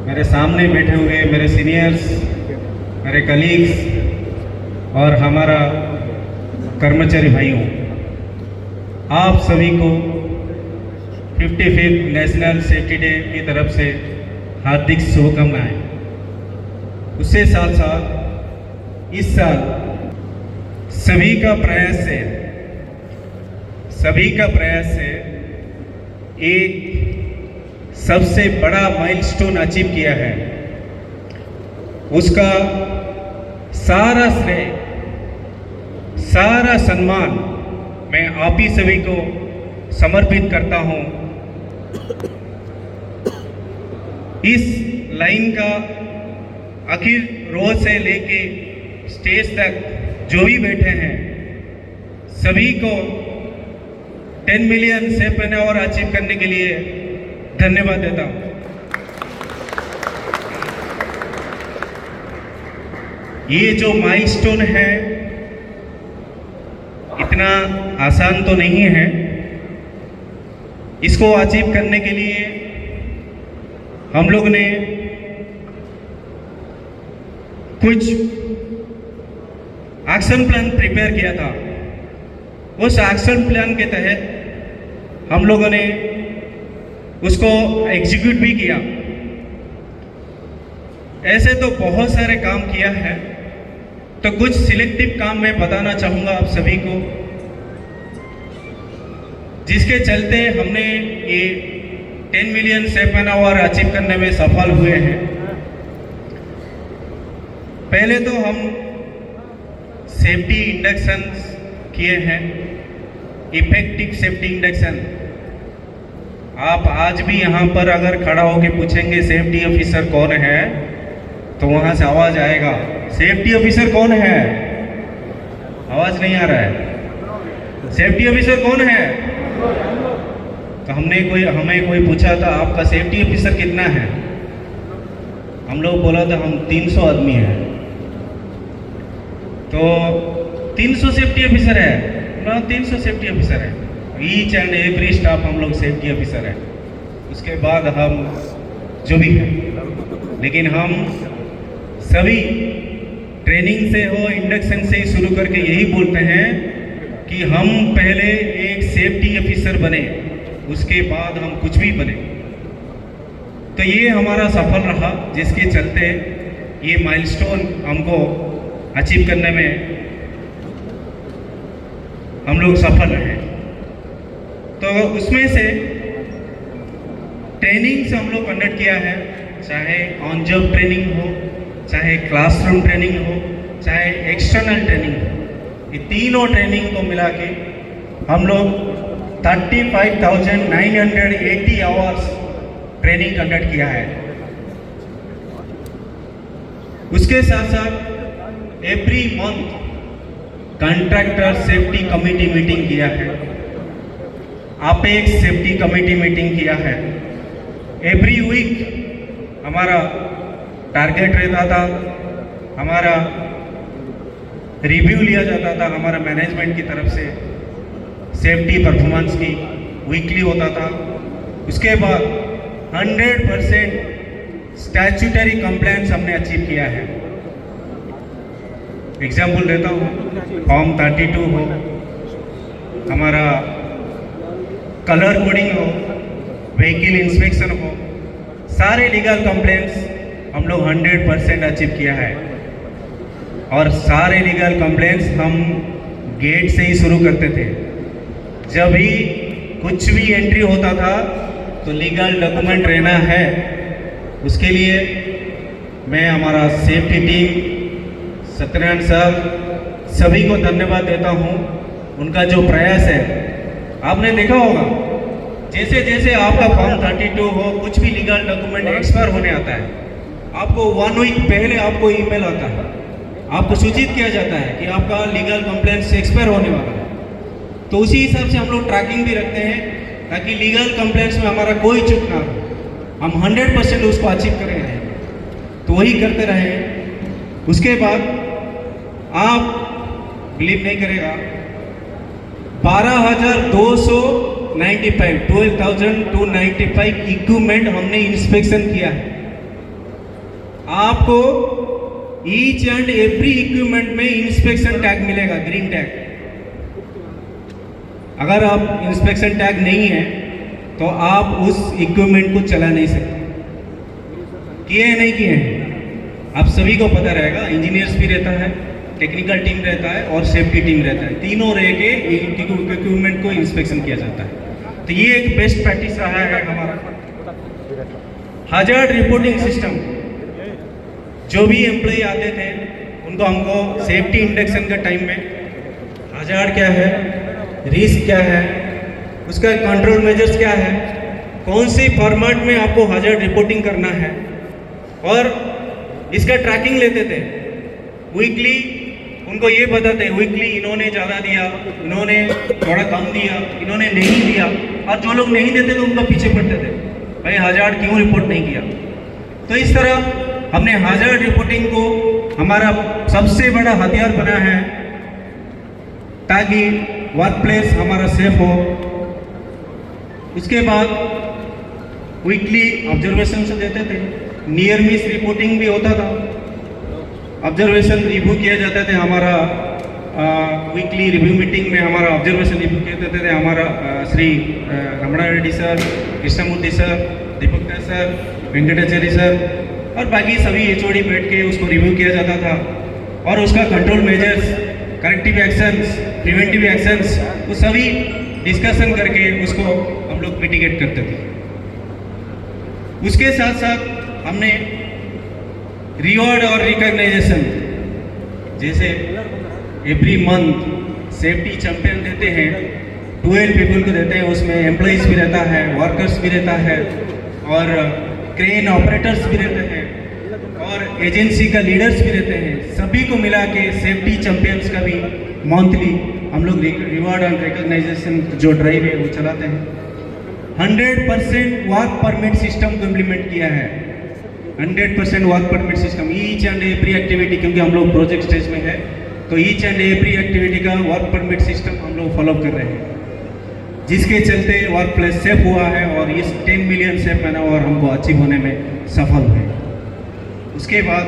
मेरे सामने बैठे हुए मेरे सीनियर्स, मेरे कलीग्स और हमारा कर्मचारी भाइयों, आप सभी को 55th नेशनल सेफ्टी डे की तरफ से हार्दिक शुभकामनाएं। उससे साथ साथ इस साल सभी का प्रयास से एक सबसे बड़ा माइलस्टोन अचीव किया है। उसका सारा श्रेय, सारा सम्मान मैं आप ही सभी को समर्पित करता हूं। इस लाइन का आखिर रो से लेके स्टेज तक जो भी बैठे हैं सभी को 10 million safe an hour achieve करने के लिए धन्यवाद देता हूं। ये जो माइलस्टोन है इतना आसान तो नहीं है। इसको अचीव करने के लिए हम लोग ने कुछ एक्शन प्लान प्रिपेयर किया था। उस एक्शन प्लान के तहत हम लोगों ने उसको एग्जीक्यूट भी किया। ऐसे तो बहुत सारे काम किया है, तो कुछ सिलेक्टिव काम मैं बताना चाहूँगा आप सभी को, जिसके चलते हमने ये 10 million safe an hour achieve करने में सफल हुए हैं। पहले तो हम सेफ्टी इंडक्शन किए हैं, इफेक्टिव सेफ्टी इंडक्शन। आप आज भी यहाँ पर अगर खड़ा होकर पूछेंगे सेफ्टी ऑफिसर कौन है, तो वहाँ से आवाज़ आएगा, सेफ्टी ऑफिसर कौन है? आवाज़ नहीं आ रहा है। सेफ्टी ऑफिसर कौन है? तो हमें कोई पूछा था आपका सेफ्टी ऑफिसर कितना है? हम लोग बोला था हम 300 आदमी हैं। तो 300 सेफ्टी ऑफिसर है? 300 सेफ्टी ऑफिसर है। ईच एंड एवरी स्टाफ हम लोग सेफ्टी ऑफिसर है। उसके बाद हम जो भी हैं, लेकिन हम सभी ट्रेनिंग से हो, इंडक्शन से ही शुरू करके यही बोलते हैं कि हम पहले एक सेफ्टी ऑफिसर बने, उसके बाद हम कुछ भी बने। तो ये हमारा सफल रहा, जिसके चलते ये माइलस्टोन हमको अचीव करने में हम लोग सफल रहे। तो उसमें से ट्रेनिंग से हम लोग कंडक्ट किया है, चाहे ऑन जॉब ट्रेनिंग हो, चाहे क्लासरूम ट्रेनिंग हो, चाहे एक्सटर्नल ट्रेनिंग हो। ये तीनों ट्रेनिंग को मिला के हम लोग 35,980 आवर्स ट्रेनिंग कंडक्ट किया है। उसके साथ साथ every month contractor safety committee meeting किया है, अपेक्स सेफ्टी कमेटी मीटिंग किया है। एवरी वीक हमारा टारगेट रहता था, हमारा रिव्यू लिया जाता था हमारा मैनेजमेंट की तरफ से, सेफ्टी परफॉर्मेंस की वीकली होता था। उसके बाद 100% स्टैट्यूटरी कंप्लायंस हमने अचीव किया है। एग्जाम्पल देता हूँ, फॉर्म 32 हो, हमारा कलर कोडिंग हो, व्हीकल इंस्पेक्शन हो, सारे लीगल कंप्लेंट्स हम लोग 100% अचीव किया है। और सारे लीगल कंप्लेंट्स हम गेट से ही शुरू करते थे। जब भी कुछ भी एंट्री होता था तो लीगल डॉक्यूमेंट रहना है। उसके लिए मैं हमारा सेफ्टी टीम, सत्यनारायण सर, सभी को धन्यवाद देता हूँ। उनका जो प्रयास है, आपने देखा होगा, जैसे जैसे आपका फॉर्म 32 हो, कुछ भी लीगल डॉक्यूमेंट एक्सपायर होने आता है, आपको 1 वीक पहले आपको ईमेल आता है, आपको सूचित किया जाता है कि आपका लीगल कंप्लेंट्स एक्सपायर होने वाला है। तो उसी हिसाब से हम लोग ट्रैकिंग भी रखते हैं, ताकि लीगल कंप्लेंट्स में हमारा कोई चूक ना हो, हम 100% उसको अचीव कर रहे हैं। तो वही करते रहे। उसके बाद आप बिलीव नहीं करेगा, 12,295 इक्विपमेंट हमने इंस्पेक्शन किया है। आपको ईच एंड एवरी इक्विपमेंट में इंस्पेक्शन टैग मिलेगा, ग्रीन टैग। अगर आप इंस्पेक्शन टैग नहीं है तो आप उस इक्विपमेंट को चला नहीं सकते। किए हैं नहीं किए हैं, आप सभी को पता रहेगा। इंजीनियर्स भी रहता है, टेक्निकल टीम रहता है और सेफ्टी टीम रहता है, तीनों रह के इक्विपमेंट को इंस्पेक्शन किया जाता है। तो ये एक बेस्ट प्रैक्टिस रहा है हमारा। hazard रिपोर्टिंग सिस्टम, जो भी एम्प्लॉय आते थे उनको हमको सेफ्टी इंडक्शन का टाइम में hazard क्या है, रिस्क क्या है, उसका कंट्रोल मेजर्स क्या है, कौन सी फॉर्मेट में आपको hazard रिपोर्टिंग करना है, और इसका ट्रैकिंग लेते थे। वीकली उनको ये बताते, वीकली इन्होंने ज़्यादा दिया, इन्होंने थोड़ा कम दिया, इन्होंने नहीं दिया, और जो लोग नहीं देते थे उनका पीछे पड़ते थे, भाई hazard क्यों रिपोर्ट नहीं किया। तो इस तरह हमने hazard रिपोर्टिंग को हमारा सबसे बड़ा हथियार बना है ताकि वर्क प्लेस हमारा सेफ हो। उसके बाद वीकली ऑब्जर्वेशन से देते थे, नियर मिस रिपोर्टिंग भी होता था, ऑब्जर्वेशन रिव्यू किया जाता थे। हमारा वीकली रिव्यू मीटिंग में हमारा ऑब्जर्वेशन रिव्यू किया जाते थे। हमारा श्री रमणा रेड्डी सर, कृष्णमूर्ति सर, दीपक सर, वेंकटाचार्य सर और बाकी सभी एचओडी बैठ के उसको रिव्यू किया जाता था, और उसका control measures, corrective actions, preventive actions, वो सभी डिस्कशन करके उसको हम लोग मिटिगेट करते थे। उसके साथ साथ हमने रिवॉर्ड और रिकॉग्नाइजेशन, जैसे एवरी मंथ सेफ्टी चैंपियन देते हैं, 12 पीपल को देते हैं, उसमें एम्प्लॉइज भी रहता है, वर्कर्स भी रहता है और क्रेन ऑपरेटर्स भी रहते हैं और एजेंसी का लीडर्स भी रहते हैं। सभी को मिला के सेफ्टी चैंपियंस का भी मंथली हम लोग रिवॉर्ड और रिकॉग्नाइजेशन जो ड्राइव है वो चलाते हैं। 100% वर्क परमिट सिस्टम को इम्प्लीमेंट किया है, 100% work permit system, each and every activity, क्योंकि हम लोग प्रोजेक्ट स्टेज में है तो ईच एंड एवरी एक्टिविटी का वर्क परमिट सिस्टम हम लोग फॉलो कर रहे हैं, जिसके चलते वर्क प्लेस सेफ हुआ है और इस 10 मिलियन सेफ मैन आवर हमको अचीव होने में सफल हुए। उसके बाद